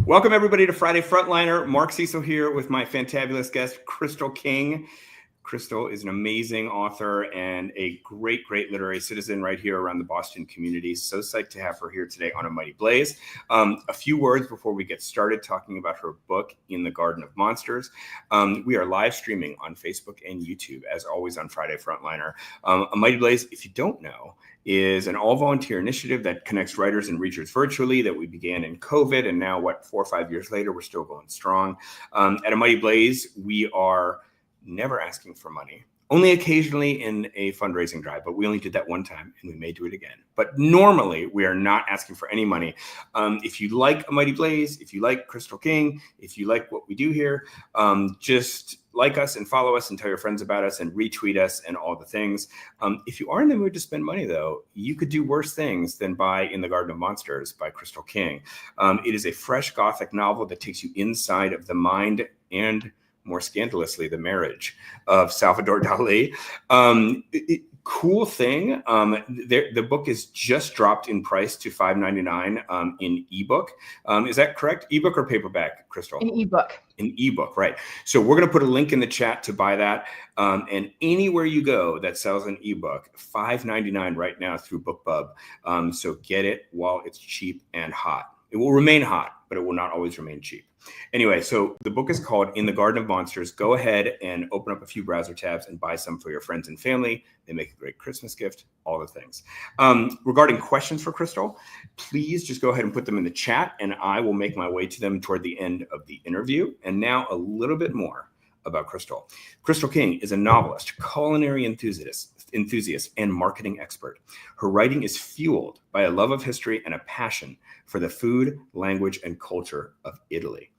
Welcome everybody to Friday Frontliner. Mark Cecil here with my fantabulous guest, Crystal King. Crystal is an amazing author and a great literary citizen right here around the Boston community. So psyched to have her here today on A Mighty Blaze. A few words before we get started talking about her book, In the Garden of Monsters. We are live streaming on Facebook and YouTube, as always on Friday Frontliner. A Mighty Blaze, if you don't know, is an all-volunteer initiative that connects writers and readers virtually that we began in COVID. And now, 4 or 5 years later, we're still going strong. At A Mighty Blaze, we are never asking for money, only occasionally in a fundraising drive, but we only did that one time and we may do it again. But normally we are not asking for any money. If you like A Mighty Blaze, if you like Crystal King, if you like what we do here, just like us and follow us and tell your friends about us and retweet us and all the things. If you are in the mood to spend money, though, you could do worse things than buy In the Garden of Monsters by Crystal King. It is a fresh Gothic novel that takes you inside of the mind and, more scandalously, the marriage of Salvador Dali. Cool thing, the book is just dropped in price to $5.99 in ebook. Is that correct? Ebook or paperback, Crystal? An ebook. An ebook, right. So we're going to put a link in the chat to buy that. And anywhere you go that sells an ebook, $5.99 right now through BookBub. So get it while it's cheap and hot. It will remain hot, but it will not always remain cheap. Anyway, so the book is called In the Garden of Monsters. Go ahead and open up a few browser tabs and buy some for your friends and family. They make a great Christmas gift, all the things. Regarding questions for Crystal, please just go ahead and put them in the chat and I will make my way to them toward the end of the interview. And now a little bit more about Crystal. Crystal King is a novelist, culinary enthusiast, and marketing expert. Her writing is fueled by a love of history and a passion for the food, language, and culture of Italy.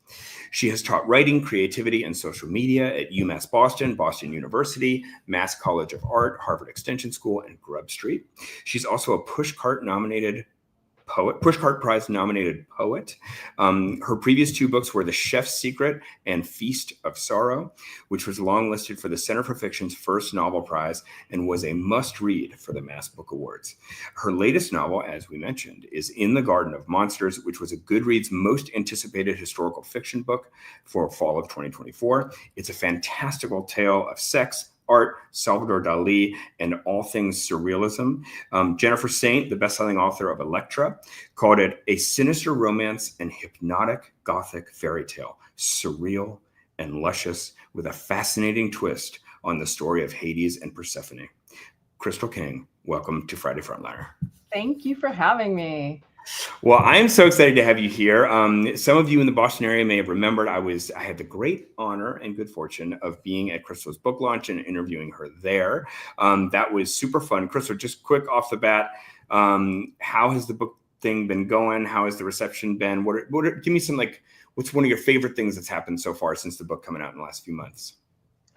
She has taught writing, creativity, and social media at UMass Boston, Boston University, Mass College of Art, Harvard Extension School, and Grub Street. She's also a Pushcart Prize nominated poet. Her previous two books were The Chef's Secret and Feast of Sorrow, which was longlisted for the Center for Fiction's first novel prize and was a must-read for the Mass Book Awards. Her latest novel, as we mentioned, is In the Garden of Monsters, which was a Goodreads most anticipated historical fiction book for fall of 2024. It's a fantastical tale of sex, art, Salvador Dali, and all things surrealism. Jennifer Saint, the best-selling author of Electra, called it a sinister romance and hypnotic Gothic fairy tale, surreal and luscious, with a fascinating twist on the story of Hades and Persephone. Crystal King, welcome to Friday Frontliner. Thank you for having me. Well, I'm so excited to have you here. Some of you in the Boston area may have remembered I had the great honor and good fortune of being at Crystal's book launch and interviewing her there. That was super fun. Crystal, just quick off the bat, how has the book thing been going? How has the reception been? Give me some, what's one of your favorite things that's happened so far since the book coming out in the last few months?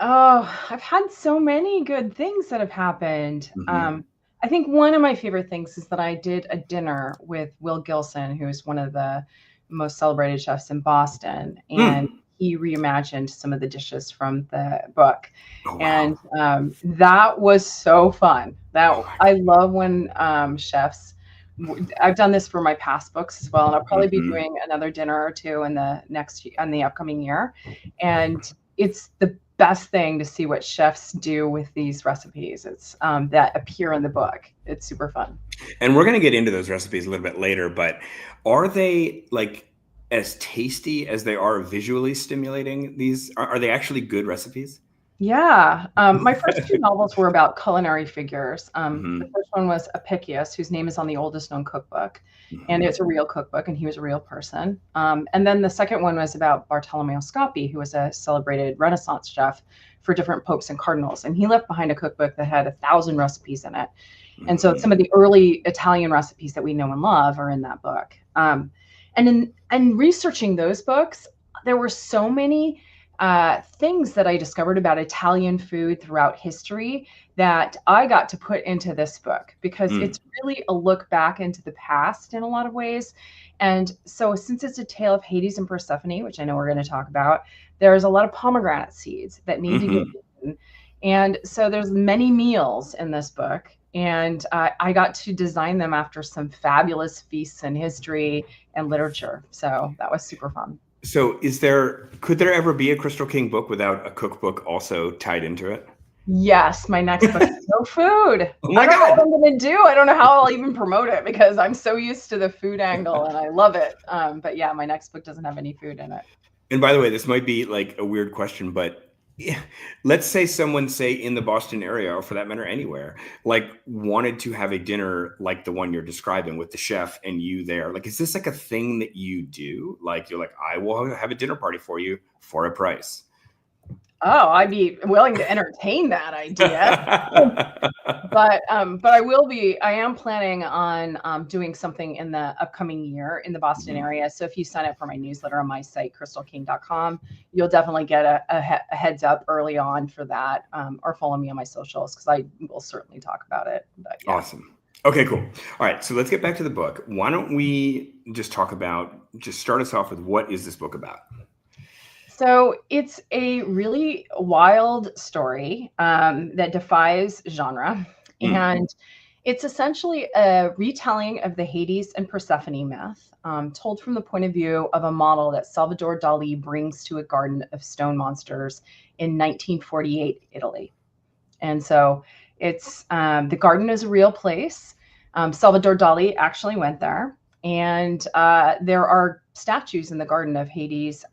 Oh, I've had so many good things that have happened. Mm-hmm. I think one of my favorite things is that I did a dinner with Will Gilson, who is one of the most celebrated chefs in Boston. And he reimagined some of the dishes from the book. Oh, wow. And that was so fun. I love when chefs, I've done this for my past books as well. And I'll probably be doing another dinner or two in the upcoming year. And it's the best thing to see what chefs do with these recipes. It's that appear in the book. It's super fun. And we're going to get into those recipes a little bit later, but are they as tasty as they are visually stimulating? Are they actually good recipes? Yeah. My first two novels were about culinary figures. The first one was Apicius, whose name is on the oldest known cookbook. And it's a real cookbook, and he was a real person. And then the second one was about Bartolomeo Scoppi, who was a celebrated Renaissance chef for different popes and cardinals. And he left behind a cookbook that had 1,000 recipes in it. And so some of the early Italian recipes that we know and love are in that book. And in researching those books, there were so many things that I discovered about Italian food throughout history that I got to put into this book, because it's really a look back into the past in a lot of ways. And so since it's a tale of Hades and Persephone, which I know we're going to talk about, there's a lot of pomegranate seeds that need to get eaten. And so there's many meals in this book. And I got to design them after some fabulous feasts in history and literature. So that was super fun. So could there ever be a Crystal King book without a cookbook also tied into it? Yes, my next book is no food. Oh my I don't know God. what I'm going to do. I don't know how I'll even promote it because I'm so used to the food angle and I love it. But yeah, my next book doesn't have any food in it. And by the way, this might be like a weird question, but let's say someone, say in the Boston area, or for that matter, anywhere, like wanted to have a dinner like the one you're describing with the chef and you there. Like, is this like a thing that you do? Like, you're like, I will have a dinner party for you for a price. Oh, I'd be willing to entertain that idea. But I am planning on doing something in the upcoming year in the Boston area. So if you sign up for my newsletter on my site, crystalking.com, you'll definitely get a heads up early on for that, or follow me on my socials because I will certainly talk about it. But yeah. Awesome. Okay, cool. All right, so let's get back to the book. Why don't we just start us off with what is this book about? So it's a really wild story that defies genre. And it's essentially a retelling of the Hades and Persephone myth, told from the point of view of a model that Salvador Dali brings to a garden of stone monsters in 1948 Italy. And so it's the garden is a real place. Salvador Dali actually went there. And there are statues in the garden of Hades,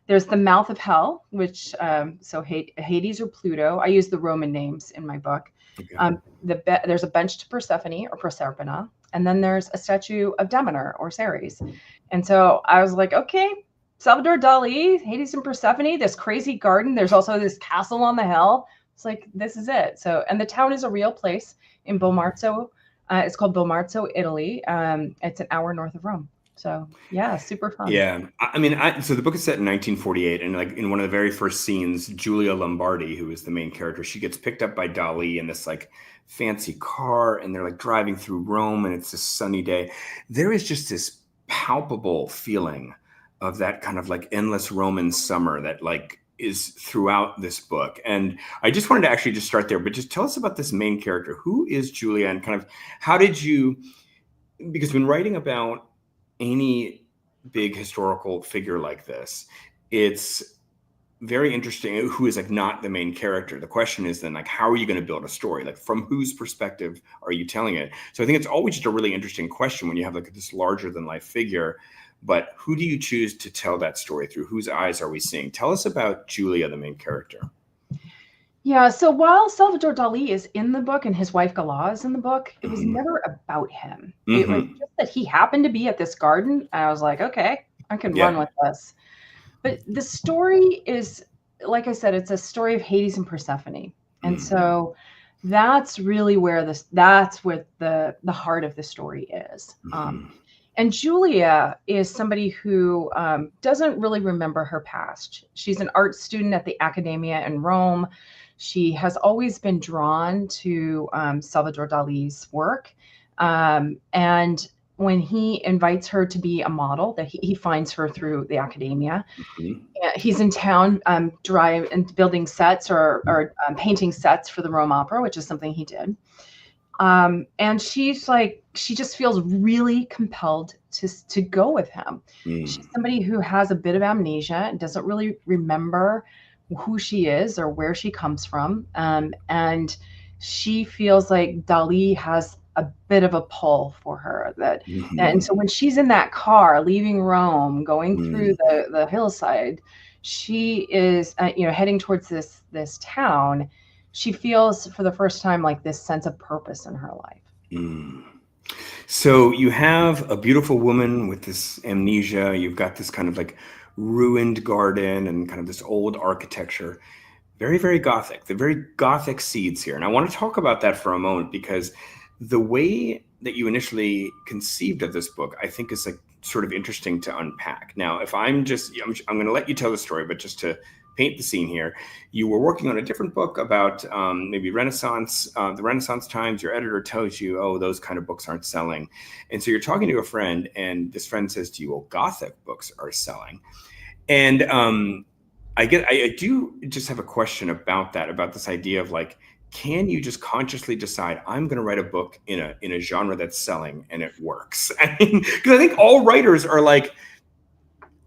there's the mouth of hell, which so Hades or Pluto. I use the Roman names in my book. Okay. There's a bench to Persephone or Proserpina, and then there's a statue of Demeter or Ceres. And so I was like, okay, Salvador Dali, Hades and Persephone, this crazy garden. There's also this castle on the hill. It's like, this is it. So, and the town is a real place in Bomarzo. It's called Bomarzo, Italy. It's an hour north of Rome. So yeah, super fun. Yeah, I mean, so the book is set in 1948, and like in one of the very first scenes, Julia Lombardi, who is the main character, she gets picked up by Dali in this like fancy car, and they're like driving through Rome, and it's a sunny day. There is just this palpable feeling of that kind of like endless Roman summer that like is throughout this book. And I just wanted to actually just start there, but just tell us about this main character. Who is Julia, and kind of how did you? Because when writing about any big historical figure like this, it's very interesting who is like not the main character. The question is then like, how are you going to build a story? Like, from whose perspective are you telling it? So I think it's always just a really interesting question when you have like this larger than life figure, but who do you choose to tell that story through? Whose eyes are we seeing? Tell us about Julia, the main character. Yeah, so while Salvador Dali is in the book and his wife Gala is in the book, it was never about him. It was just that he happened to be at this garden, and I was like, okay, I can run with this. But the story is, like I said, it's a story of Hades and Persephone. And so that's really where that's what the heart of the story is. And Julia is somebody who doesn't really remember her past. She's an art student at the Accademia in Rome. She has always been drawn to Salvador Dali's work. And when he invites her to be a model, that he finds her through the Accademia. He's in town building sets or painting sets for the Rome Opera, which is something he did. And she's like, she just feels really compelled to go with him. She's somebody who has a bit of amnesia and doesn't really remember who she is or where she comes from. And she feels like Dali has a bit of a pull for her and so when she's in that car leaving Rome, going through the hillside, she is heading towards this town. She feels for the first time like this sense of purpose in her life. So you have a beautiful woman with this amnesia. You've got this kind of like ruined garden and kind of this old architecture. Very, very Gothic. The very Gothic seeds here. And I want to talk about that for a moment, because the way that you initially conceived of this book, I think, is like sort of interesting to unpack. Now, if I'm going to let you tell the story, but just to paint the scene here, you were working on a different book about maybe Renaissance, the Renaissance times. Your editor tells you, oh, those kind of books aren't selling. And so you're talking to a friend, and this friend says to you, well, Gothic books are selling. And I do just have a question about that, about this idea of like, can you just consciously decide, I'm going to write a book in a genre that's selling and it works? I mean, because I think all writers are like,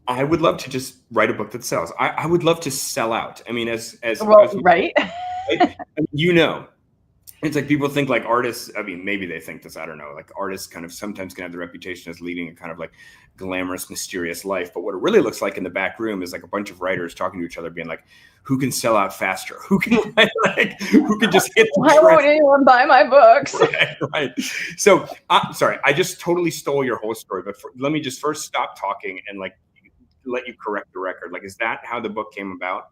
I would love to just write a book that sells. I would love to sell out. I mean, Right. I mean, it's like people think like artists, I mean, maybe they think this, I don't know, like artists kind of sometimes can have the reputation as leading a kind of like glamorous, mysterious life. But what it really looks like in the back room is like a bunch of writers talking to each other being like, who can sell out faster? Who can who can just hit the Why won't anyone buy my books? Right. So, sorry, I just totally stole your whole story, but let me just first stop talking and like let you correct the record. Like, is that how the book came about?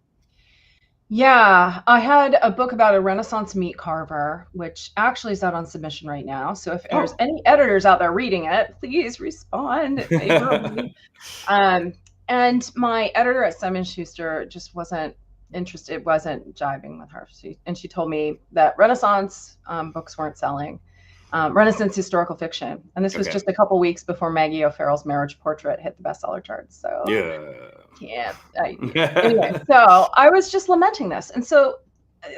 Yeah, I had a book about a Renaissance meat carver, which actually is out on submission right now. So if there's any editors out there reading it, please respond favorably. And my editor at Simon Schuster just wasn't interested, wasn't jiving with her. She told me that Renaissance books weren't selling, Renaissance historical fiction. And this was just a couple weeks before Maggie O'Farrell's Marriage Portrait hit the bestseller charts. So anyway, so I was just lamenting this. And so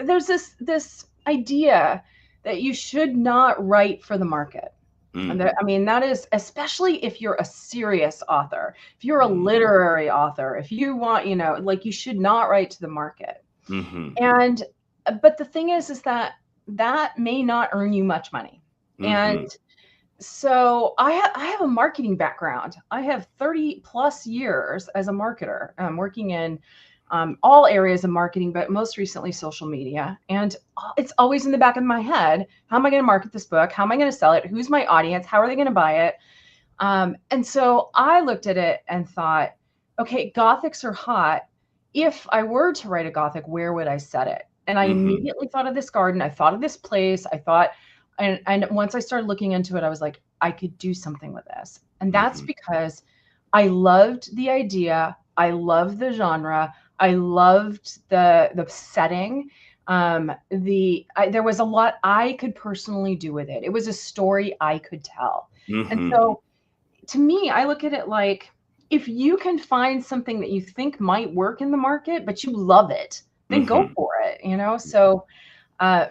there's this idea that you should not write for the market. And I mean, that is, especially if you're a serious author, if you're a literary author, if you want, like you should not write to the market. But the thing is that may not earn you much money. And so I have a marketing background. I have 30 plus years as a marketer. I'm working in all areas of marketing, but most recently social media. And it's always in the back of my head. How am I going to market this book? How am I going to sell it? Who's my audience? How are they going to buy it? And so I looked at it and thought, okay, Gothics are hot. If I were to write a Gothic, where would I set it? And I immediately thought of this garden. I thought of this place. I thought, and once I started looking into it, I was like, I could do something with this. And that's because I loved the idea. I loved the genre. I loved the setting. There was a lot I could personally do with it. It was a story I could tell. And so to me, I look at it like, if you can find something that you think might work in the market, but you love it, then go for it, So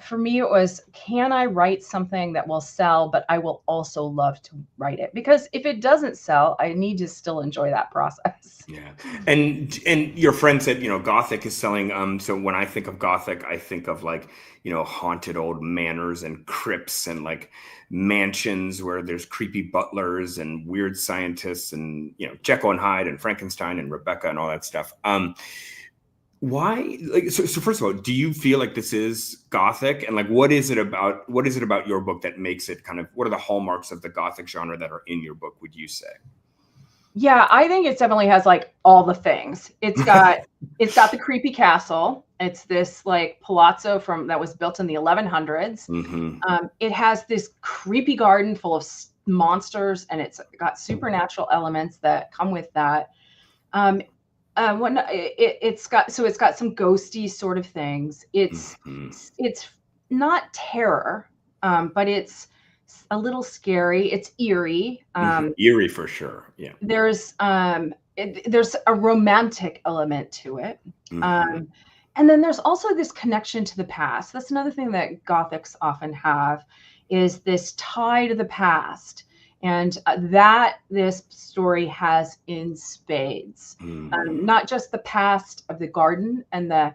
for me, it was, can I write something that will sell, but I will also love to write it? Because if it doesn't sell, I need to still enjoy that process. Yeah. And your friend said, Gothic is selling. So when I think of Gothic, I think of like, haunted old manors and crypts and like mansions where there's creepy butlers and weird scientists and, Jekyll and Hyde and Frankenstein and Rebecca and all that stuff. Why? Like, so first of all, do you feel like this is Gothic? And like, what is it about your book that makes it kind of, what are the hallmarks of the Gothic genre that are in your book, would you say? Yeah, I think it definitely has like all the things. It's got the creepy castle. It's this like palazzo that was built in the 1100s. It has this creepy garden full of monsters, and it's got supernatural elements that come with that. It's got some ghosty sort of things. It's not terror, but it's a little scary. It's eerie. Eerie for sure. Yeah. There's a romantic element to it. And then there's also this connection to the past. That's another thing that Gothics often have, is this tie to the past. And that this story has in spades, not just the past of the garden and the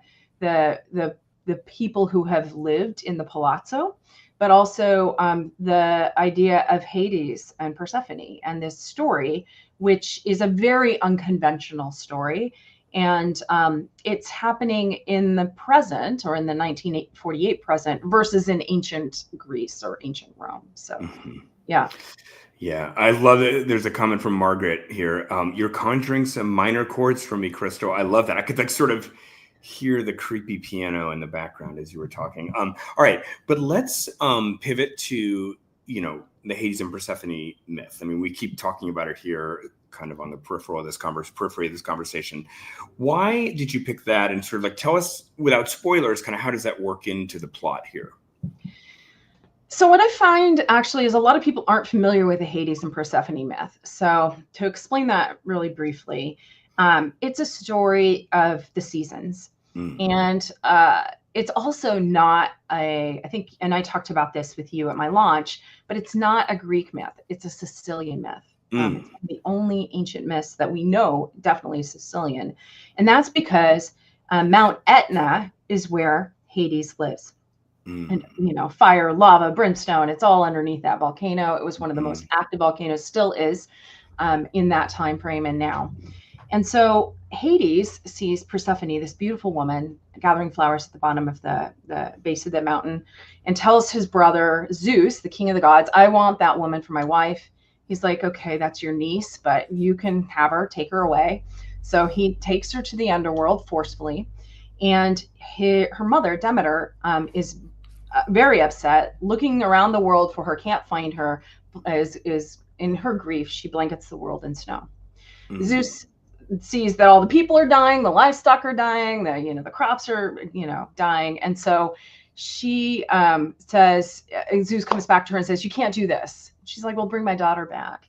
people who have lived in the palazzo, but also the idea of Hades and Persephone and this story, which is a very unconventional story. And it's happening in the present, or in the 1948 present, versus in ancient Greece or ancient Rome. So, yeah. Yeah, I love it. There's a comment from Margaret here. You're conjuring some minor chords for me, Crystal. I love that. I could like sort of hear the creepy piano in the background as you were talking. All right, but let's pivot to, the Hades and Persephone myth. I mean, we keep talking about it here, kind of on the periphery of this conversation. Why did you pick that? And sort of like tell us, without spoilers, kind of how does that work into the plot here? So what I find actually is a lot of people aren't familiar with the Hades and Persephone myth. So to explain that really briefly, it's a story of the seasons. And it's also not I think, and I talked about this with you at my launch, but it's not a Greek myth. It's a Sicilian myth. It's the only ancient myths that we know definitely Sicilian. And that's because Mount Etna is where Hades lives. And, fire, lava, brimstone, it's all underneath that volcano. It was one of the most active volcanoes, still is, in that time frame and now. And so Hades sees Persephone, this beautiful woman, gathering flowers at the bottom of the base of the mountain, and tells his brother Zeus, the king of the gods, I want that woman for my wife. He's like, okay, that's your niece, but you can have her, take her away. So he takes her to the underworld forcefully. And her mother, Demeter, is very upset, looking around the world for her, can't find her, is in her grief. She blankets the world in snow. Zeus sees that all the people are dying, the livestock are dying, the crops are, dying. And so she says, Zeus comes back to her and says, you can't do this. She's like, well, bring my daughter back.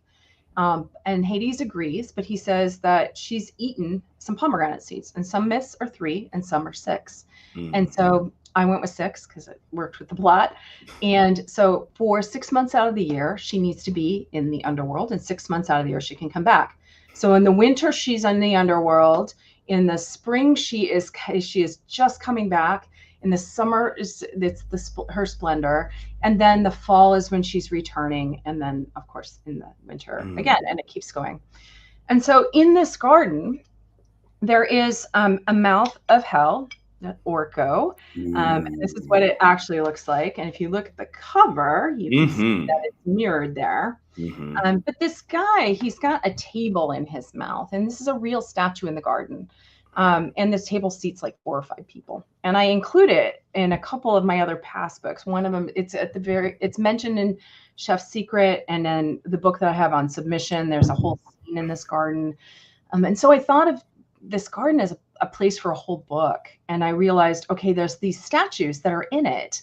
And Hades agrees, but he says that she's eaten some pomegranate seeds, and some myths are 3 and some are 6. And so I went with 6 because it worked with the plot. And so for 6 months out of the year, she needs to be in the underworld, and 6 months out of the year, she can come back. So in the winter, she's in the underworld. In the spring, she is just coming back. In the summer, it's her splendor. And then the fall is when she's returning. And then, of course, in the winter again, and it keeps going. And so in this garden, there is a mouth of hell, Orco. This is what it actually looks like. And if you look at the cover, you can see that it's mirrored there. But this guy, he's got a table in his mouth, and this is a real statue in the garden. And this table seats like 4 or 5 people. And I include it in a couple of my other past books. One of them, it's mentioned in Chef's Secret, and then the book that I have on Submission, there's a whole scene in this garden. And so I thought of this garden as a place for a whole book. And I realized, okay, there's these statues that are in it.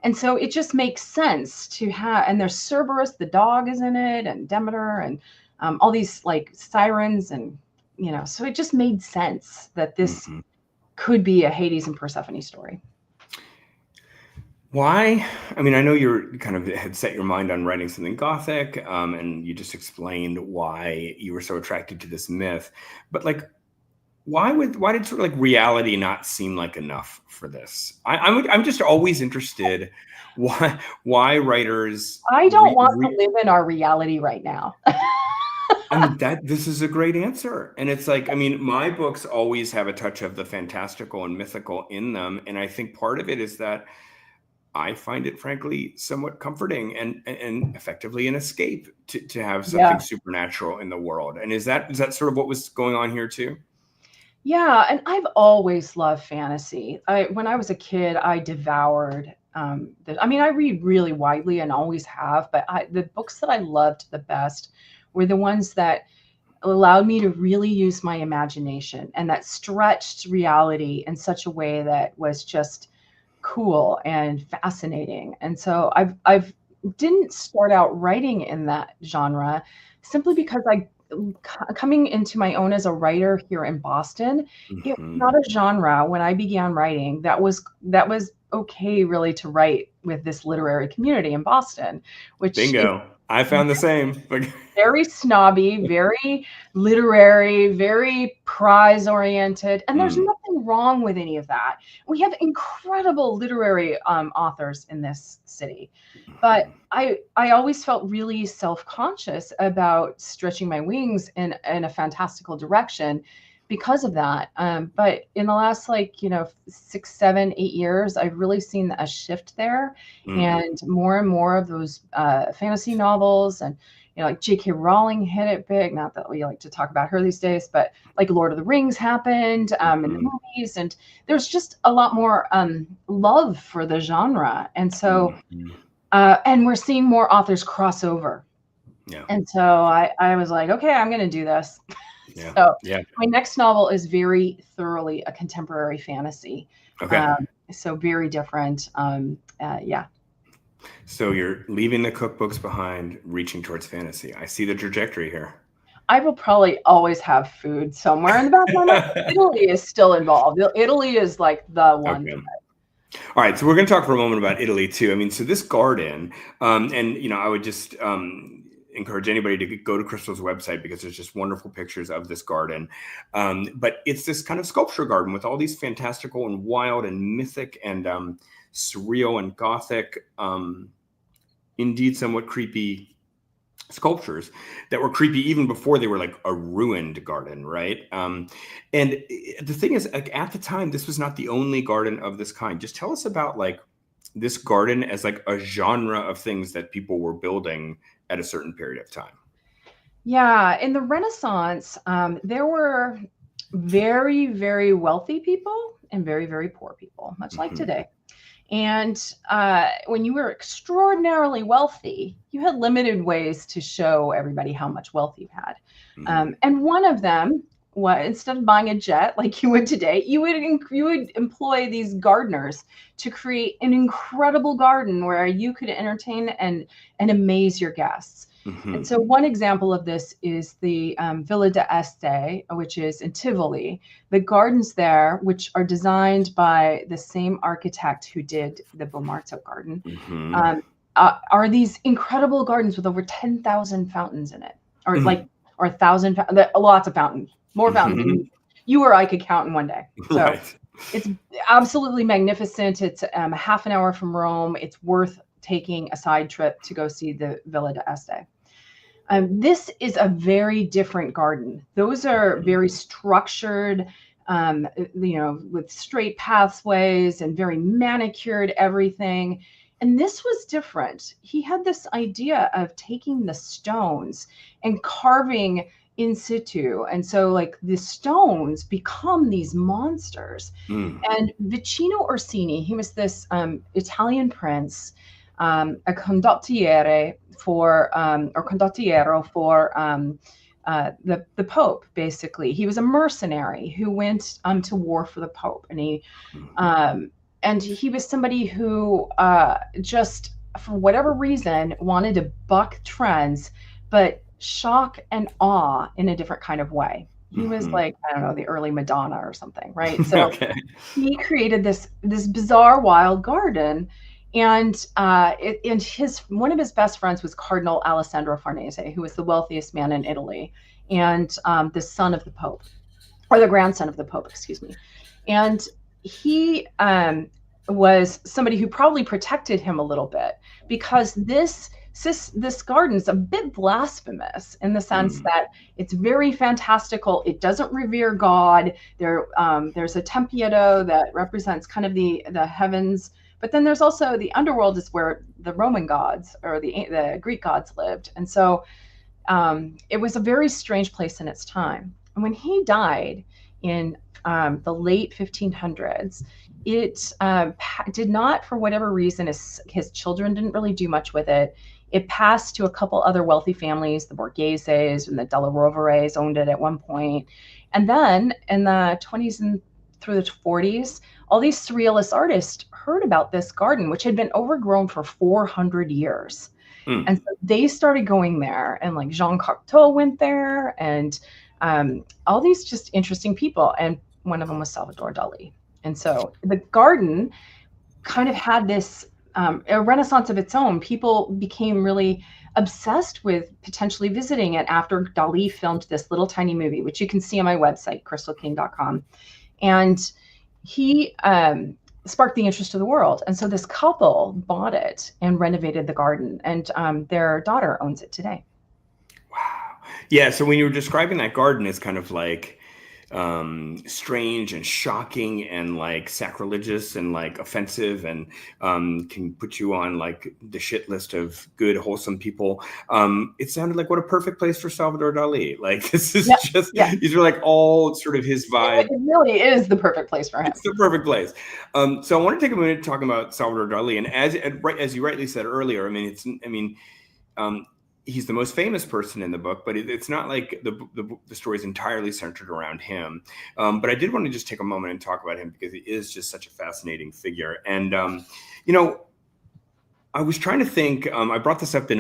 And so it just makes sense to have, and there's Cerberus, the dog is in it, and Demeter, and all these like sirens, and, so it just made sense that this could be a Hades and Persephone story. Why? I mean, I know you're kind of had set your mind on writing something Gothic, and you just explained why you were so attracted to this myth, but like, why did sort of like reality not seem like enough for this? I'm just always interested why writers. I don't want to live in our reality right now. I mean, this is a great answer. And it's like, I mean, my books always have a touch of the fantastical and mythical in them. And I think part of it is that I find it, frankly, somewhat comforting and effectively an escape to have something supernatural in the world. And is that sort of what was going on here too? Yeah, and I've always loved fantasy. When I was a kid, I devoured. I read really widely and always have, but the books that I loved the best were the ones that allowed me to really use my imagination and that stretched reality in such a way that was just cool and fascinating. And so I've didn't start out writing in that genre simply because coming into my own as a writer here in Boston, it was not a genre when I began writing that was okay really to write with this literary community in Boston, which bingo. I found the same. Very snobby, very literary, very prize oriented. And there's nothing wrong with any of that. We have incredible literary authors in this city. But I always felt really self-conscious about stretching my wings in a fantastical direction because of that. But in the last 6, 7, 8 years, I've really seen a shift there, and more of those fantasy novels, and like J.K. Rowling hit it big. Not that we like to talk about her these days, but like Lord of the Rings happened in the movies, and there's just a lot more love for the genre, and so and we're seeing more authors cross over. Yeah. And so I was like, okay, I'm going to do this. Yeah. So my next novel is very thoroughly a contemporary fantasy. Okay. So very different. So you're leaving the cookbooks behind, reaching towards fantasy. I see the trajectory here. I will probably always have food somewhere in the background. Italy is still involved. Italy is like the one. Okay. All right, so we're going to talk for a moment about Italy too. I mean, so this garden, and I would just encourage anybody to go to Crystal's website because there's just wonderful pictures of this garden. But it's this kind of sculpture garden with all these fantastical and wild and mythic and surreal and Gothic, indeed somewhat creepy sculptures that were creepy even before they were like a ruined garden, right? And the thing is, like, at the time, this was not the only garden of this kind. Just tell us about like this garden as like a genre of things that people were building at a certain period of time. Yeah, in the Renaissance, there were very, very wealthy people and very, very poor people, much like today. And when you were extraordinarily wealthy, you had limited ways to show everybody how much wealth you had. And one of them was, instead of buying a jet like you would today, you would employ these gardeners to create an incredible garden where you could entertain and amaze your guests. And so one example of this is the Villa d'Este, which is in Tivoli. The gardens there, which are designed by the same architect who did the Bomarzo garden, are these incredible gardens with over 10,000 fountains in it, or like, or 1,000, lots of fountains, more fountains than you or I could count in one day. So it's absolutely magnificent. It's half an hour from Rome. It's worth taking a side trip to go see the Villa d'Este. This is a very different garden. Those are very structured, with straight pathways and very manicured everything. And this was different. He had this idea of taking the stones and carving in situ. And so like the stones become these monsters. And Vicino Orsini, he was this Italian prince, a condottiere for or condottiero for the Pope. Basically, he was a mercenary who went to war for the Pope, and he was somebody who just for whatever reason wanted to buck trends, but shock and awe in a different kind of way. He was like, I don't know, the early Madonna or something, right? So he created this bizarre wild garden. And one of his best friends was Cardinal Alessandro Farnese, who was the wealthiest man in Italy, and the son of the Pope, or the grandson of the Pope, excuse me. And he was somebody who probably protected him a little bit, because this garden is a bit blasphemous in the sense that it's very fantastical. It doesn't revere God. There's a Tempietto that represents kind of the heavens. But then there's also the underworld, is where the Roman gods or the Greek gods lived. And so it was a very strange place in its time. And when he died in the late 1500s, it did not, for whatever reason, his children didn't really do much with it. It passed to a couple other wealthy families. The Borgheses and the Della Roveres owned it at one point. And then in the 20s and through the 40s, all these surrealist artists heard about this garden, which had been overgrown for 400 years. And so they started going there, and like Jean Cocteau went there, and all these just interesting people. And one of them was Salvador Dali. And so the garden kind of had this a renaissance of its own. People became really obsessed with potentially visiting it after Dali filmed this little tiny movie, which you can see on my website, crystalking.com. And he sparked the interest of the world. And so this couple bought it and renovated the garden, and their daughter owns it today. Wow. Yeah. So when you were describing that garden, it's kind of like strange and shocking and like sacrilegious and like offensive, and can put you on like the shit list of good, wholesome people. It sounded like what a perfect place for Salvador Dali. Like this is these are like all sort of his vibe. It really is the perfect place for him. It's the perfect place. So I want to take a minute talking about Salvador Dali, and as you rightly said earlier, he's the most famous person in the book, but it's not like the story is entirely centered around him. But I did want to just take a moment and talk about him because he is just such a fascinating figure. And, I was trying to think, I brought this up in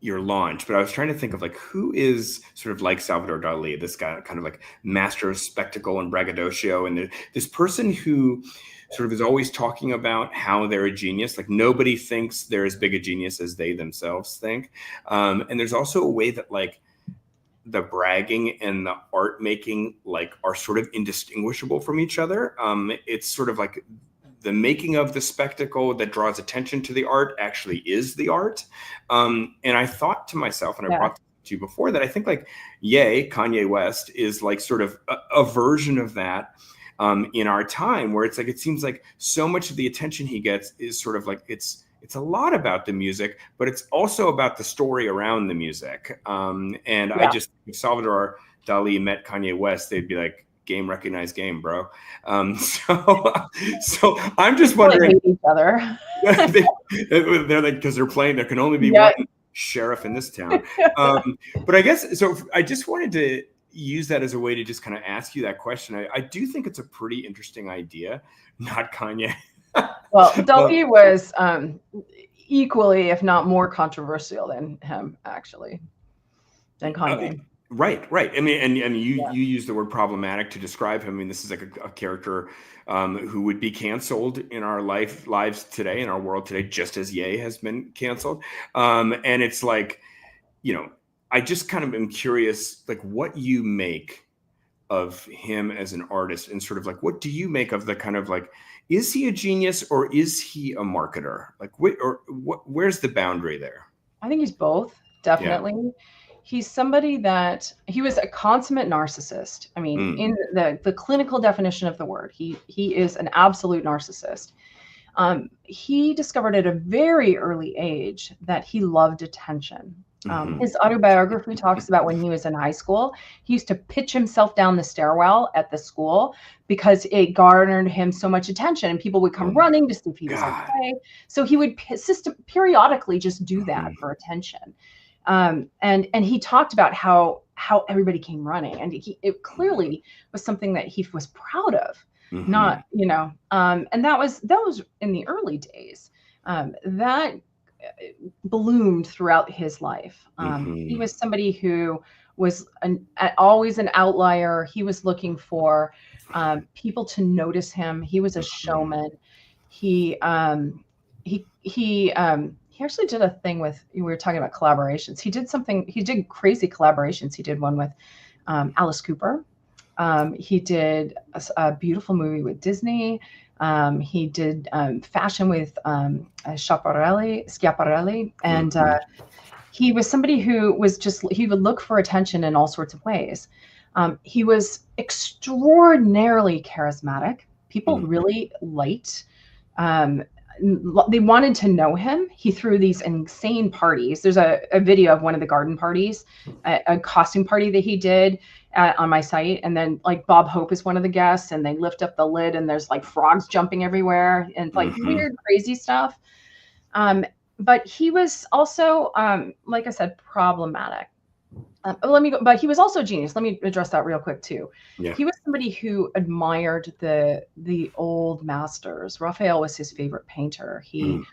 your launch, but I was trying to think of like, who is sort of like Salvador Dali, this guy kind of like master of spectacle and braggadocio. And this person who sort of is always talking about how they're a genius. Like nobody thinks they're as big a genius as they themselves think. And there's also a way that like the bragging and the art making like are sort of indistinguishable from each other. It's sort of like the making of the spectacle that draws attention to the art actually is the art. And I thought to myself, and I brought to you before, that I think like Kanye West is like sort of a version of that in our time, where it's like, it seems like so much of the attention he gets is sort of like, it's a lot about the music, but it's also about the story around the music. I just, if Salvador Dali met Kanye West, they'd be like, game recognized game, bro. So I'm just wondering. They hate each other. They're like, because they're playing, there can only be one sheriff in this town. But I guess, so I just wanted to use that as a way to just kind of ask you that question. I do think it's a pretty interesting idea, not Kanye. Well, Dali was equally, if not more controversial than him, actually, than Kanye. Right. I mean, and you use the word problematic to describe him. I mean, this is like a character who would be canceled in our lives today, in our world today, just as Ye has been canceled. And it's like, you know, I just kind of am curious, like, what you make of him as an artist, and sort of like, what do you make of the kind of like, is he a genius or is he a marketer? Like, where's the boundary there? I think he's both, definitely. Yeah. He's somebody that he was a consummate narcissist. I mean, in the clinical definition of the word, he is an absolute narcissist. He discovered at a very early age that he loved attention. His autobiography talks about when he was in high school, he used to pitch himself down the stairwell at the school because it garnered him so much attention, and people would come running to see if he was okay. So he would periodically just do that for attention. And he talked about how everybody came running, and it clearly was something that he was proud of, not, you know, and that was in the early days. That bloomed throughout his life. He was somebody who was always an outlier. He was looking for people to notice him. He was a showman. He actually did a thing with, we were talking about collaborations. He did crazy collaborations. He did one with Alice Cooper. He did a beautiful movie with Disney. He did fashion with Schiaparelli. And he was somebody who was he would look for attention in all sorts of ways. He was extraordinarily charismatic. People really liked, they wanted to know him. He threw these insane parties. There's a video of one of the garden parties, a costume party that he did on my site. And then like Bob Hope is one of the guests, and they lift up the lid and there's like frogs jumping everywhere and like weird, crazy stuff. But he was also, like I said, problematic. But he was also a genius. Let me address that real quick too. Yeah. He was somebody who admired the old masters. Raphael was his favorite painter. He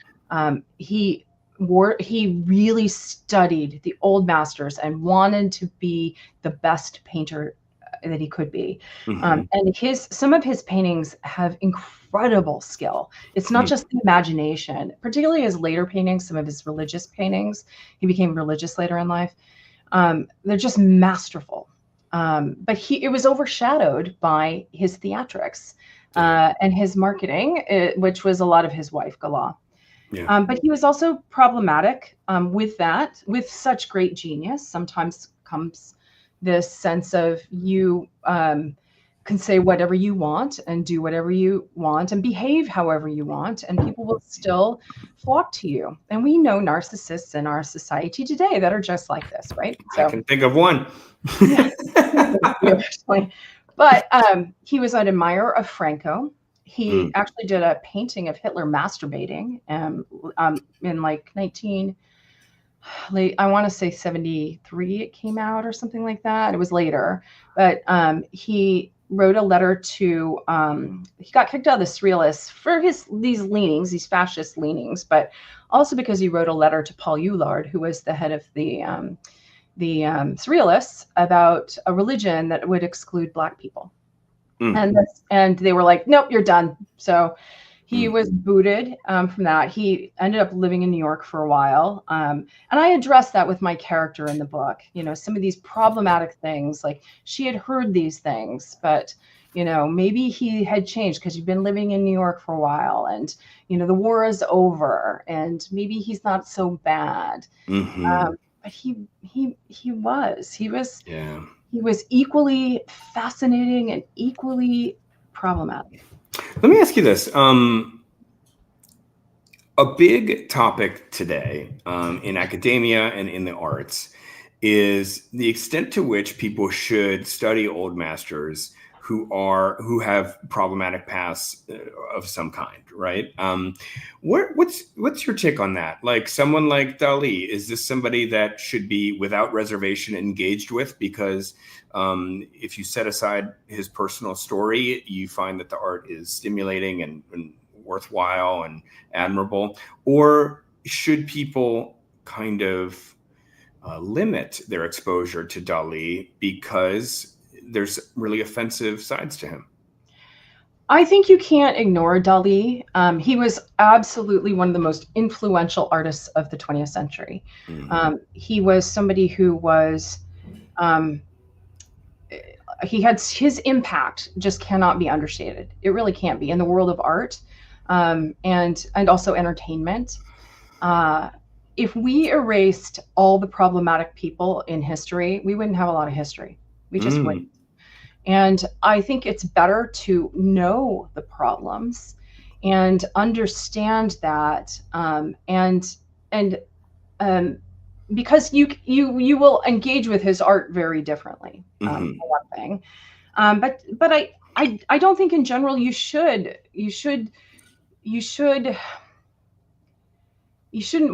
really studied the old masters and wanted to be the best painter that he could be. And some of his paintings have incredible skill. It's not just the imagination, particularly his later paintings, some of his religious paintings. He became religious later in life. They're just masterful. But it was overshadowed by his theatrics and his marketing, which was a lot of his wife, Gala. Yeah. But he was also problematic with such great genius. Sometimes comes this sense of you can say whatever you want and do whatever you want and behave however you want, and people will still flock to you. And we know narcissists in our society today that are just like this, right? So, I can think of one. But he was an admirer of Franco. He actually did a painting of Hitler masturbating in like I want to say 73 it came out or something like that. It was later, but he wrote a letter to, he got kicked out of the Surrealists for these fascist leanings, but also because he wrote a letter to Paul Eulard, who was the head of the Surrealists, about a religion that would exclude Black people. And they were like, nope, you're done. So he was booted from that. He ended up living in New York for a while. And I addressed that with my character in the book. Some of these problematic things, like she had heard these things, but, maybe he had changed because you've been living in New York for a while and, the war is over and maybe he's not so bad. But he was equally fascinating and equally problematic. Let me ask you this. A big topic today in academia and in the arts is the extent to which people should study old masters who have problematic pasts of some kind, right? What's your take on that? Like someone like Dali, is this somebody that should be without reservation engaged with? Because if you set aside his personal story, you find that the art is stimulating and worthwhile and admirable, or should people kind of limit their exposure to Dali because there's really offensive sides to him? I think you can't ignore Dali. He was absolutely one of the most influential artists of the 20th century. He was somebody who was, he had his impact just cannot be understated. It really can't be in the world of art. And also entertainment. If we erased all the problematic people in history, we wouldn't have a lot of history. We just wouldn't. And I think it's better to know the problems and understand that, because you will engage with his art very differently. For one thing, but I don't think in general you shouldn't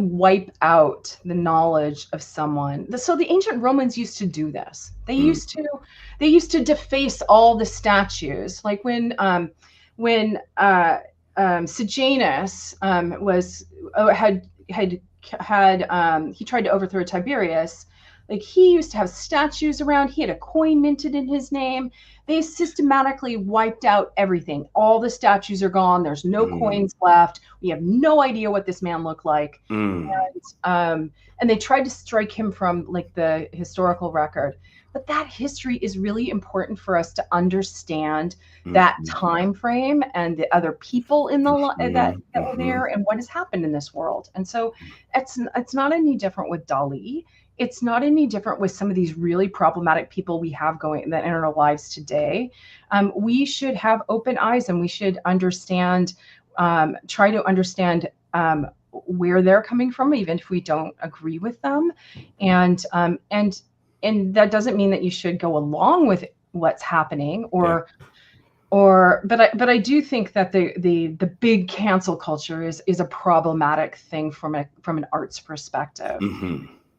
wipe out the knowledge of someone. So the ancient Romans used to do this. They used to deface all the statues. Like when Sejanus he tried to overthrow Tiberius. Like he used to have statues around. He had a coin minted in his name. They systematically wiped out everything. All the statues are gone. There's no coins left. We have no idea what this man looked like. And they tried to strike him from like the historical record. But that history is really important for us to understand that time frame and the other people in the that were there and what has happened in this world. And so it's not any different with Dali. It's not any different with some of these really problematic people we have going in our lives today. We should have open eyes and we should understand, try to understand where they're coming from, even if we don't agree with them. And that doesn't mean that you should go along with what's happening but I do think that the big cancel culture is a problematic thing from an arts perspective.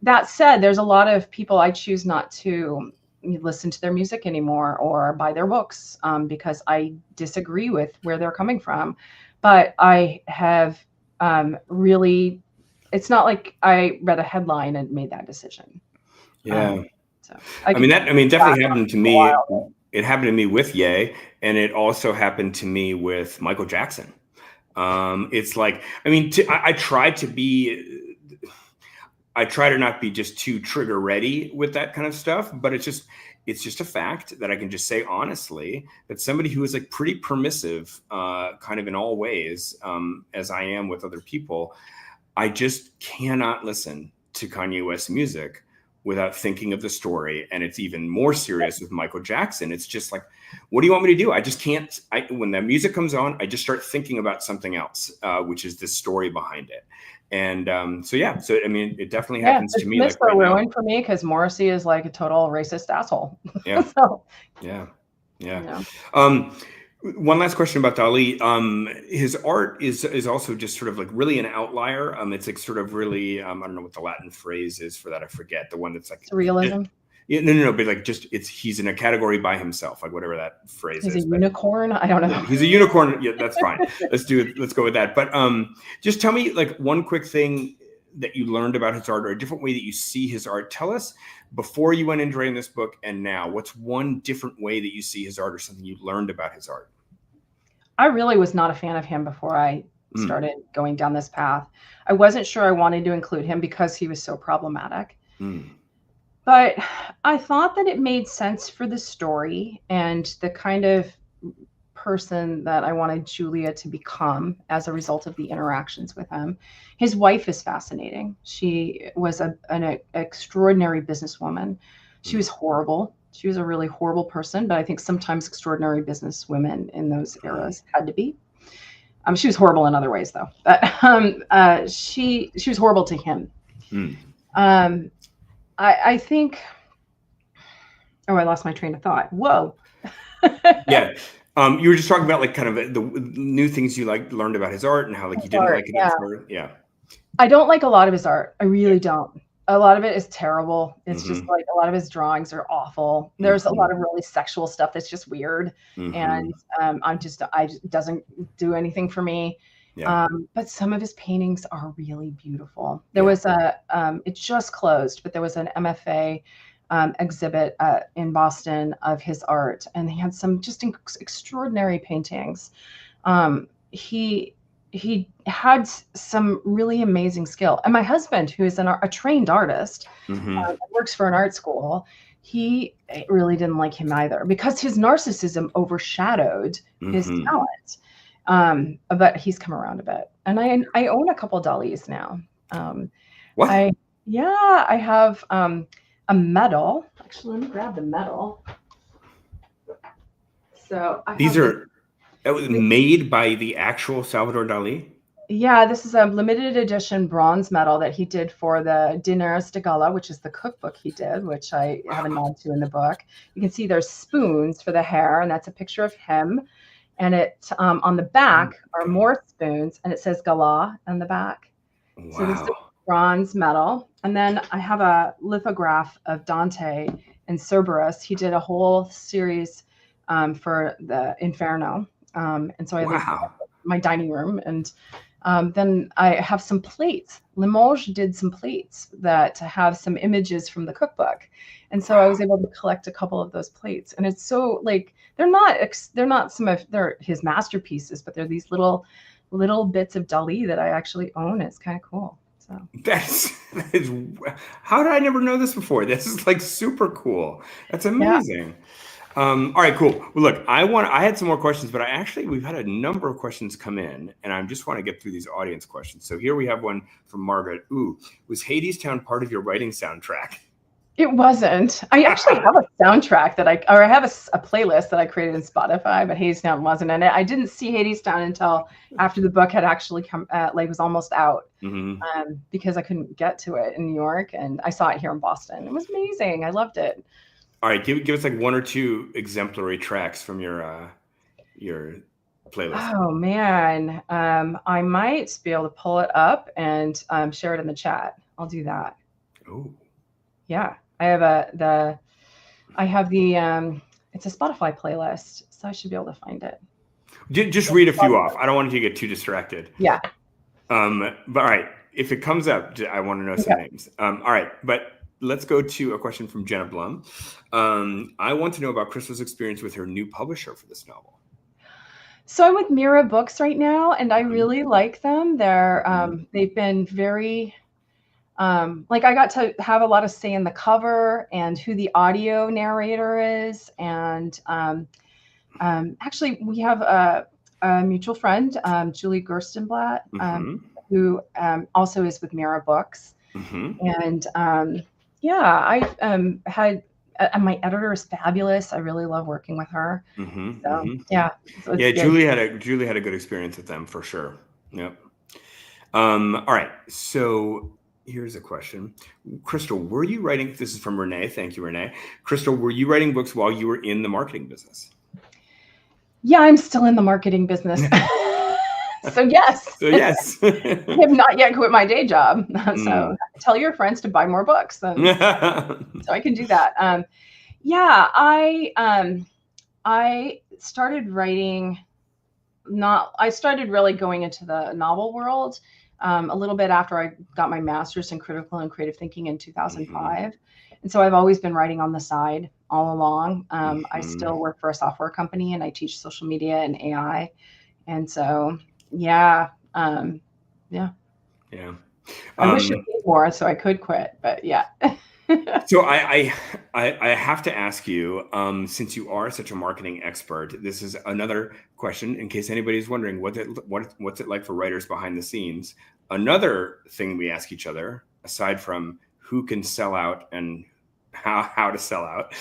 That said, there's a lot of people I choose not to listen to their music anymore or buy their books because I disagree with where they're coming from. But I have really, it's not like I read a headline and made that decision. So definitely happened to me. It happened to me with Ye, and it also happened to me with Michael Jackson. It's like, I try to not be just too trigger ready with that kind of stuff, but it's just a fact that I can just say honestly that somebody who is like pretty permissive, kind of in all ways, as I am with other people, I just cannot listen to Kanye West music without thinking of the story. And it's even more serious with Michael Jackson. It's just like, what do you want me to do? I just can't, when that music comes on, I just start thinking about something else, which is the story behind it. And it definitely happens to me. Like right ruined for me because Morrissey is like a total racist asshole. Yeah. One last question about Dali. His art is also just sort of like really an outlier. It's like sort of really, I don't know what the Latin phrase is for that. I forget the one that's like surrealism. No, but like he's in a category by himself, like whatever that phrase is. He's a unicorn. I don't know. He's a unicorn. Yeah, that's fine. Let's go with that. But just tell me like one quick thing that you learned about his art, or a different way that you see his art? Tell us, before you went into writing this book and now, what's one different way that you see his art, or something you learned about his art? I really was not a fan of him before I started going down this path. I wasn't sure I wanted to include him because he was so problematic. But I thought that it made sense for the story and the kind of person that I wanted Julia to become as a result of the interactions with him. His wife is fascinating. She was an extraordinary businesswoman. She was horrible. She was a really horrible person, but I think sometimes extraordinary businesswomen in those eras had to be. She was horrible in other ways, though. But she was horrible to him. I think. Oh, I lost my train of thought. Whoa. Yeah. You were just talking about like kind of the new things you learned about his art and how like you didn't like it at first. Yeah. I don't like a lot of his art. I really don't. A lot of it is terrible. It's just like a lot of his drawings are awful. There's a lot of really sexual stuff that's just weird. And I just doesn't do anything for me. Yeah. But some of his paintings are really beautiful. There was it just closed, but there was an MFA exhibit in Boston of his art, and he had some just extraordinary paintings. He had some really amazing skill. And my husband, who is a trained artist, works for an art school, he really didn't like him either because his narcissism overshadowed his talent. But he's come around a bit. And I own a couple Dalis now. What? I have a medal. Actually, let me grab the medal. So these are that was made by the actual Salvador Dali? Yeah, this is a limited edition bronze medal that he did for the Dineros de Gala, which is the cookbook he did, which I have a nod to in the book. You can see there's spoons for the hair, and that's a picture of him. And it on the back are more spoons, and it says Gala on the back. Wow. So this is a bronze medal. And then I have a lithograph of Dante and Cerberus. He did a whole series for the Inferno. And so I have my dining room, and then I have some plates. Limoges did some plates that have some images from the cookbook, and so I was able to collect a couple of those plates. And it's so like they're not they're his masterpieces, but they're these little bits of Dali that I actually own. It's kind of cool. So that is how did I never know this before? This is like super cool. That's amazing. Yeah. All right, cool. Well, look, I had some more questions, but we've had a number of questions come in, and I just want to get through these audience questions. So here we have one from Margaret. Ooh, was Hadestown part of your writing soundtrack? It wasn't. I actually have a soundtrack that I have a playlist that I created in Spotify, but Hadestown wasn't in it. I didn't see Hadestown until after the book had actually come, was almost out, because I couldn't get to it in New York, and I saw it here in Boston. It was amazing. I loved it. All right, give us like one or two exemplary tracks from your playlist. Oh man, I might be able to pull it up and share it in the chat. I'll do that. Oh, yeah, I have the it's a Spotify playlist, so I should be able to find it. Just read a few off. I don't want you to get too distracted. Yeah. But all right, if it comes up, I want to know some names. All right, but. Let's go to a question from Jenna Blum. I want to know about Crystal's experience with her new publisher for this novel. So I'm with Mira Books right now, and I really like them. They've been very, I got to have a lot of say in the cover and who the audio narrator is. And actually, we have a mutual friend, Julie Gerstenblatt, who also is with Mira Books. And yeah, I've had my editor is fabulous. I really love working with her. Yeah. So yeah, Julie had a good experience with them for sure. Yep. All right. So here's a question. Crystal, were you writing, this is from Renee. Thank you, Renee. Crystal, were you writing books while you were in the marketing business? Yeah, I'm still in the marketing business. So yes. I have not yet quit my day job. So tell your friends to buy more books. So I can do that. Yeah, I started writing. I started really going into the novel world a little bit after I got my master's in critical and creative thinking in 2005. And so I've always been writing on the side all along. I still work for a software company and I teach social media and AI. And so, yeah. Yeah. I wish it paid more so I could quit, but yeah. So I have to ask you, since you are such a marketing expert, this is another question in case anybody's wondering what's it like for writers behind the scenes. Another thing we ask each other, aside from who can sell out and how to sell out,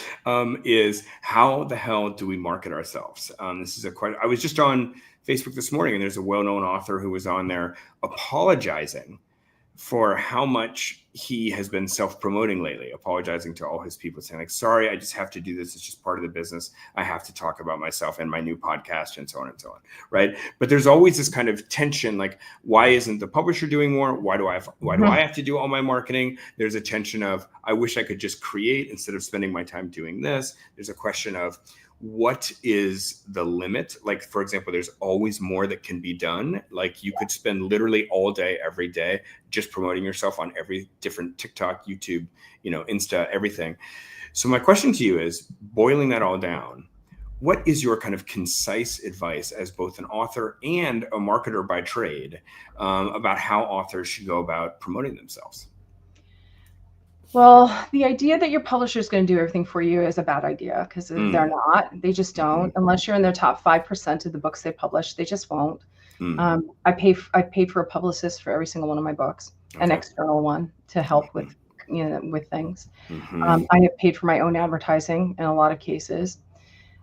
is how the hell do we market ourselves? This is a question. I was just on Facebook this morning, and there's a well-known author who was on there apologizing for how much he has been self-promoting lately, apologizing to all his people, saying like, sorry, I just have to do this. It's just part of the business. I have to talk about myself and my new podcast and so on and so on. Right. But there's always this kind of tension, like, why isn't the publisher doing more? Why do I have to do all my marketing? There's a tension of, I wish I could just create instead of spending my time doing this. There's a question of, what is the limit? Like, for example, there's always more that can be done. Like you could spend literally all day, every day, just promoting yourself on every different TikTok, YouTube, Insta, everything. So my question to you is, boiling that all down, what is your kind of concise advice as both an author and a marketer by trade about how authors should go about promoting themselves? Well, the idea that your publisher is going to do everything for you is a bad idea because they're not. They just don't. Unless you're in their top 5% of the books they publish, they just won't. I paid for a publicist for every single one of my books, an external one to help with with things. I have paid for my own advertising in a lot of cases.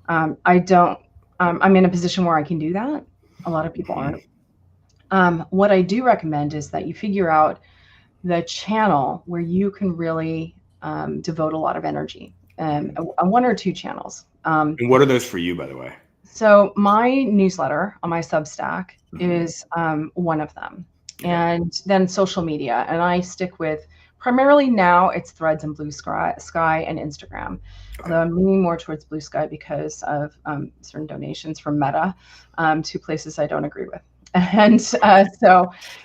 I'm in a position where I can do that. A lot of people aren't. What I do recommend is that you figure out the channel where you can really devote a lot of energy, and one or two channels. And what are those for you, by the way? So my newsletter on my Substack is one of them, and then social media. And I stick with primarily now it's Threads and Blue Sky and Instagram. Although I'm leaning more towards Blue Sky because of certain donations from Meta to places I don't agree with. And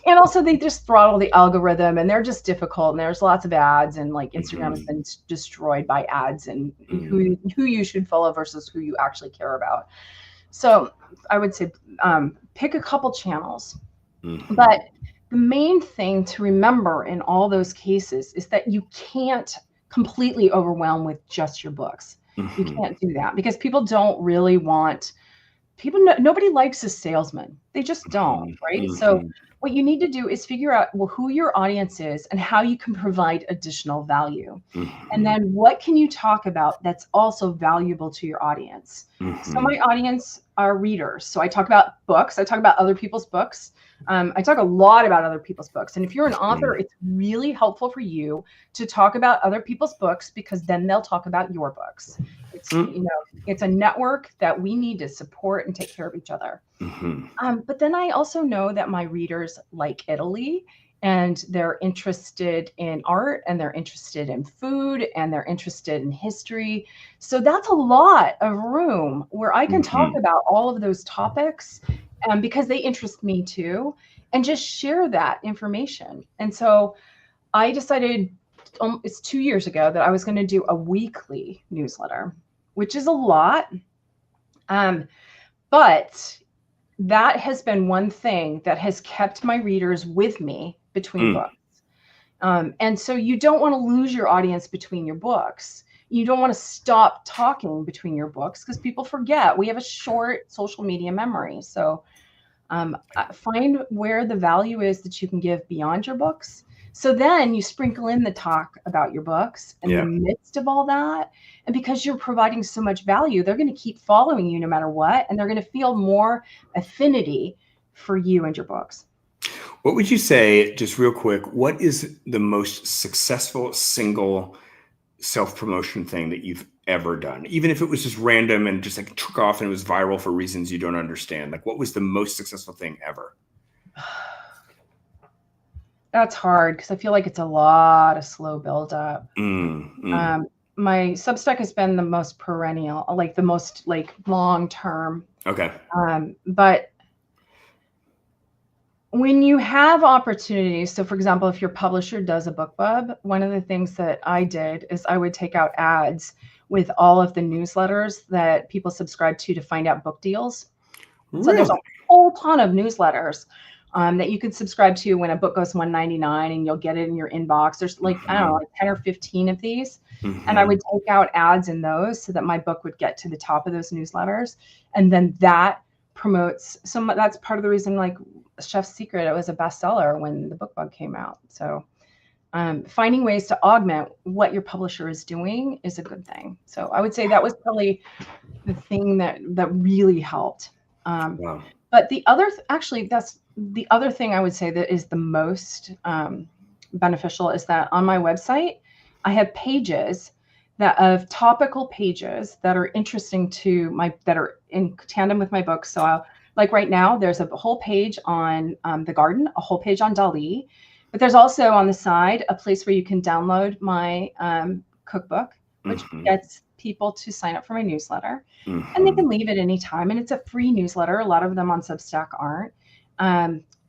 also they just throttle the algorithm and they're just difficult and there's lots of ads and like Instagram has been destroyed by ads and who you should follow versus who you actually care about. So I would say pick a couple channels, but the main thing to remember in all those cases is that you can't completely overwhelm with just your books. You can't do that because people don't really want nobody likes a salesman. They just don't, right? So what you need to do is figure out who your audience is and how you can provide additional value. And then what can you talk about that's also valuable to your audience? So my audience are readers. So I talk about books. I talk about other people's books. I talk a lot about other people's books. And if you're an author, it's really helpful for you to talk about other people's books because then they'll talk about your books. It's, it's a network that we need to support and take care of each other. But then I also know that my readers like Italy and they're interested in art and they're interested in food and they're interested in history. So that's a lot of room where I can talk about all of those topics because they interest me too, and just share that information. And so I decided it's 2 years ago that I was going to do a weekly newsletter, which is a lot. But that has been one thing that has kept my readers with me between books. And so you don't want to lose your audience between your books. You don't want to stop talking between your books because people forget. We have a short social media memory. So find where the value is that you can give beyond your books. So then you sprinkle in the talk about your books in the midst of all that. And because you're providing so much value, they're going to keep following you no matter what. And they're going to feel more affinity for you and your books. What would you say, just real quick, what is the most successful single self-promotion thing that you've ever done? Even if it was just random and just like took off and it was viral for reasons you don't understand. Like what was the most successful thing ever? That's hard because I feel like it's a lot of slow buildup. My Substack has been the most perennial, like the most like long term. Okay. But when you have opportunities, so for example, if your publisher does a book club, one of the things that I did is I would take out ads with all of the newsletters that people subscribe to find out book deals. Really? So there's a whole ton of newsletters that you can subscribe to when a book goes $1.99 and you'll get it in your inbox. There's like, I don't know, like 10 or 15 of these. And I would take out ads in those so that my book would get to the top of those newsletters. And then that promotes, so that's part of the reason, like Chef's Secret, it was a bestseller when the book bug came out. So finding ways to augment what your publisher is doing is a good thing. So I would say that was probably the thing that really helped. Wow. But the other, actually, that's the other thing I would say that is the most beneficial is that on my website, I have pages that of topical pages that are interesting to that are in tandem with my book. So like right now, there's a whole page on the garden, a whole page on Dali, but there's also on the side a place where you can download my cookbook, which gets people to sign up for my newsletter, and they can leave at any time. And it's a free newsletter. A lot of them on Substack aren't,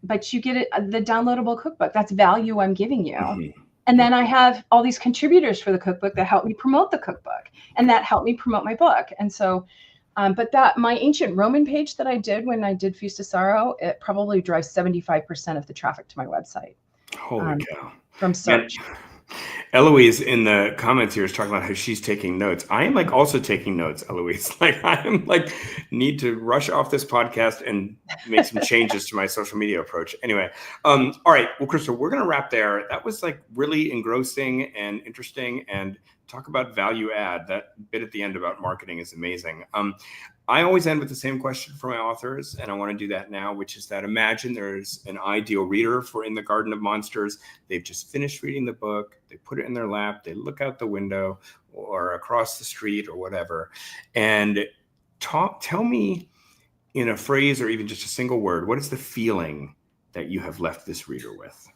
but you get the downloadable cookbook. That's value I'm giving you. And then I have all these contributors for the cookbook that help me promote the cookbook and that help me promote my book. And so, but that my ancient Roman page that I did when I did Feast of Sorrow, it probably drives 75% of the traffic to my website. Holy cow. From search. And Eloise in the comments here is talking about how she's taking notes. I am like also taking notes, Eloise. Like I am like need to rush off this podcast and make some changes to my social media approach. Anyway, all right. Well, Crystal, we're gonna wrap there. That was like really engrossing and interesting, and talk about value add. That bit at the end about marketing is amazing. I always end with the same question for my authors, and I want to do that now, which is that imagine there's an ideal reader for In the Garden of Monsters. They've just finished reading the book. They put it in their lap. They look out the window or across the street or whatever, and tell me in a phrase or even just a single word, what is the feeling that you have left this reader with?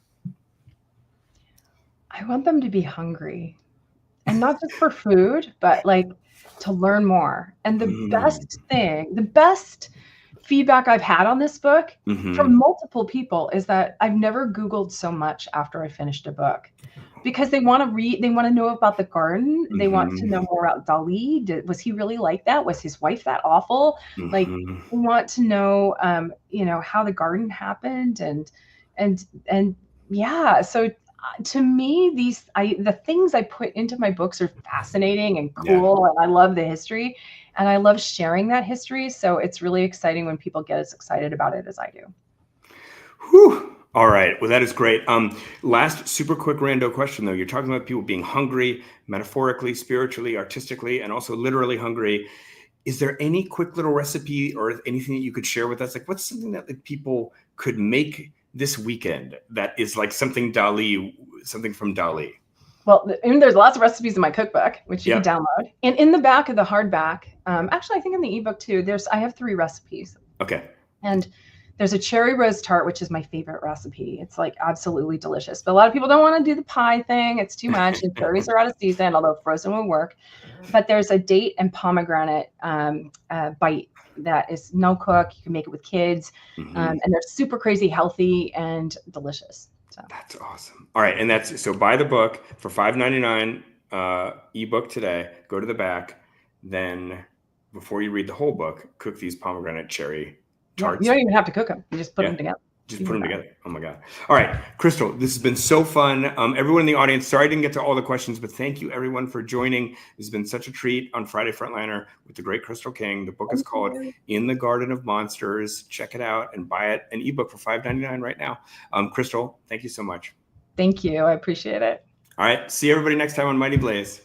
I want them to be hungry, and not just for food, but like to learn more. And the best feedback I've had on this book from multiple people is that I've never Googled so much after I finished a book, because they want to read, they want to know about the garden. They want to know more about Dali. Was he really like that? Was his wife that awful? Like, they want to know, how the garden happened and yeah. So to me, the things I put into my books are fascinating and cool, and I love the history, and I love sharing that history. So it's really exciting when people get as excited about it as I do. Whew. All right. Well, that is great. Last super quick rando question though. You're talking about people being hungry, metaphorically, spiritually, artistically, and also literally hungry. Is there any quick little recipe or anything that you could share with us? Like, what's something that like, people could make this weekend that is like something from Dali? Well, there's lots of recipes in my cookbook, which you can download. And in the back of the hardback, actually, I think in the ebook too, I have 3 recipes. Okay. And there's a cherry rose tart, which is my favorite recipe. It's like absolutely delicious. But a lot of people don't want to do the pie thing. It's too much. And cherries are out of season, although frozen will work. But there's a date and pomegranate bite that is no cook. You can make it with kids, and they're super crazy healthy and delicious. So that's awesome. All right, and that's so buy the book for $5.99 ebook today. Go to the back, then before you read the whole book, cook these pomegranate cherry tarts. You don't even have to cook them. You just put them together. Just put them together. Oh my God. All right, Crystal, this has been so fun. Everyone in the audience, sorry I didn't get to all the questions, but thank you everyone for joining. This has been such a treat on Friday Frontliner with the great Crystal King. The book is called In the Garden of Monsters. Check it out and buy it, an ebook for $5.99 right now. Crystal, thank you so much. Thank you. I appreciate it. All right. See everybody next time on Mighty Blaze.